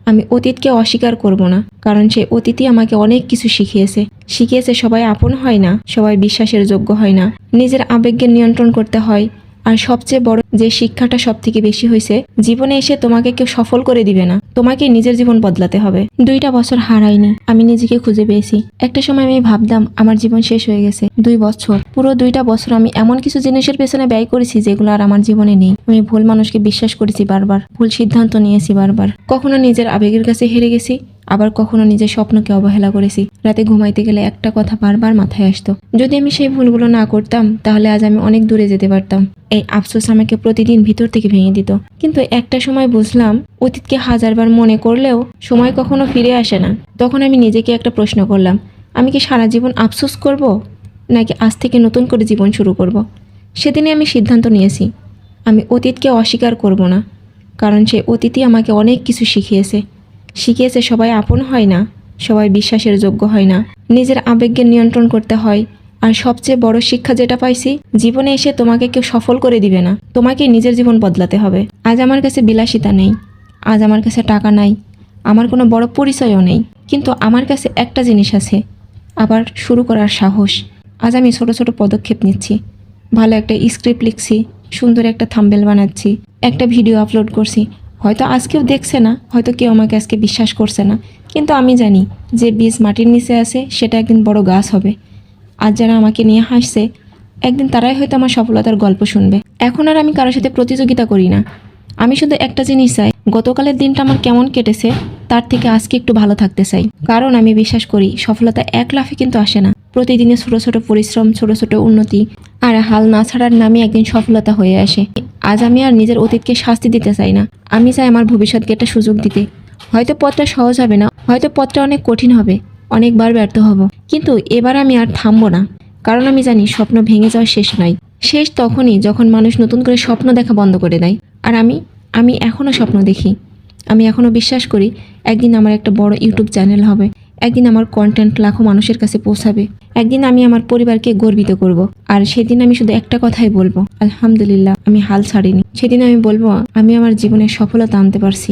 আমি অতীতকে অস্বীকার করব না, কারণ সেই অতীতই আমাকে অনেক কিছু শিখিয়েছে সবাই আপন হয় না, সবাই বিশ্বাসের যোগ্য হয় না, নিজের আবেগকে নিয়ন্ত্রণ করতে হয়। আর সবচেয়ে বড় যে শিক্ষাটা সব থেকে বেশি হয়েছে, জীবনে এসে তোমাকে কেউ সফল করে দিবে না, তোমাকে নিজের জীবন বদলাতে হবে। 2টা বছর হারাইনি, আমি নিজেকে খুঁজে পেয়েছি। একটা সময় আমি ভাবতাম আমার জীবন শেষ হয়ে গেছে। 2 বছর, পুরো 2টা বছর আমি এমন কিছু জিনিসের পেছনে ব্যয় করেছি যেগুলো আর আমার জীবনে নেই। আমি ভুল মানুষকে বিশ্বাস করেছি বারবার, ভুল সিদ্ধান্ত নিয়েছি বারবার, কখনো নিজের আবেগের কাছে হেরে গেছি, আবার কখনো নিজের স্বপ্নকে অবহেলা করেছি। রাতে ঘুমাইতে গেলে একটা কথা বারবার মাথায় আসতো, যদি আমি সেই ভুলগুলো না করতাম তাহলে আজ আমি অনেক দূরে যেতে পারতাম। এই আফসোস আমাকে প্রতিদিন ভিতর থেকে ভেঙে দিত। কিন্তু একটা সময় বুঝলাম, অতীতকে হাজারবার মনে করলেও সময় কখনো ফিরে আসে না। তখন আমি নিজেকে একটা প্রশ্ন করলাম, আমি কি সারা জীবন আফসোস করব, নাকি আজ থেকে নতুন করে জীবন শুরু করব? সেদিনে আমি সিদ্ধান্ত নিয়েছি, আমি অতীতকে অস্বীকার করব না, কারণ সেই অতীতই আমাকে অনেক কিছু শিখিয়েছে সবাই আপন হয় না, সবাই বিশ্বাসের যোগ্য হয় না, নিজের আবেগকে নিয়ন্ত্রণ করতে হয়। আর সবচেয়ে বড় শিক্ষা যেটা পাইছি, জীবনে এসে তোমাকে কেউ সফল করে দিবে না, তোমাকে নিজের জীবন বদলাতে হবে। আজ আমার কাছে বিলাসিতা নেই, আজ আমার কাছে টাকা নাই, আমার কোনো বড় পরিচয়ও নেই, কিন্তু আমার কাছে একটা জিনিস আছে, আবার শুরু করার সাহস। আজ আমি ছোট ছোট পদক্ষেপ নিচ্ছি, ভালো একটা স্ক্রিপ্ট লিখছি, সুন্দর একটা থাম্বনেল বানাচ্ছি, একটা ভিডিও আপলোড করছি। হয়তো আজ কেউ দেখছে না, হয়তো কেউ আমাকে আজকে বিশ্বাস করছে না, কিন্তু আমি জানি যে বীজ মাটির নিচে আছে সেটা একদিন বড় গাছ হবে। আজ যারা আমাকে নিয়ে হাসছে, একদিন তারাই হয়তো আমার সফলতার গল্প শুনবে। এখন আর আমি কারোর সাথে প্রতিযোগিতা করি না, আমি শুধু একটা জিনিস চাই, গতকালের দিনটা আমার কেমন কেটেছে তার থেকে আজকে একটু ভালো থাকতে চাই। কারণ আমি বিশ্বাস করি সফলতা এক লাফে কিন্তু আসে না, প্রতিদিনে ছোট ছোট পরিশ্রম, ছোট ছোট উন্নতি আর হাল না ছাড়ার নামে একদিন সফলতা হয়ে আসে। আজ আমি আর নিজের অতীতকে শাস্তি দিতে চাই না, আমি চাই আমার ভবিষ্যৎকে একটা সুযোগ দিতে। হয়তো পথটা সহজ হবে না, হয়তো পথটা অনেক কঠিন হবে, অনেকবার ব্যর্থ হব, কিন্তু এবার আমি আর থামবো না। কারণ আমি জানি স্বপ্ন ভেঙে যাওয়া শেষ নয়, শেষ তখনই যখন মানুষ নতুন করে স্বপ্ন দেখা বন্ধ করে দেয়। আর আমি এখনও স্বপ্ন দেখি, আমি এখনও বিশ্বাস করি একদিন আমার একটা বড় ইউটিউব চ্যানেল হবে, একদিন আমার কন্টেন্ট লাখো মানুষের কাছে পৌঁছাবে, একদিন আমি আমার পরিবারকে গর্বিত করব। আর সেদিন আমি শুধু একটা কথাই বলবো, আলহামদুলিল্লাহ আমি হাল ছাড়িনি। সেদিন আমি বলবো আমি আমার জীবনে সফলতা আনতে পারছি।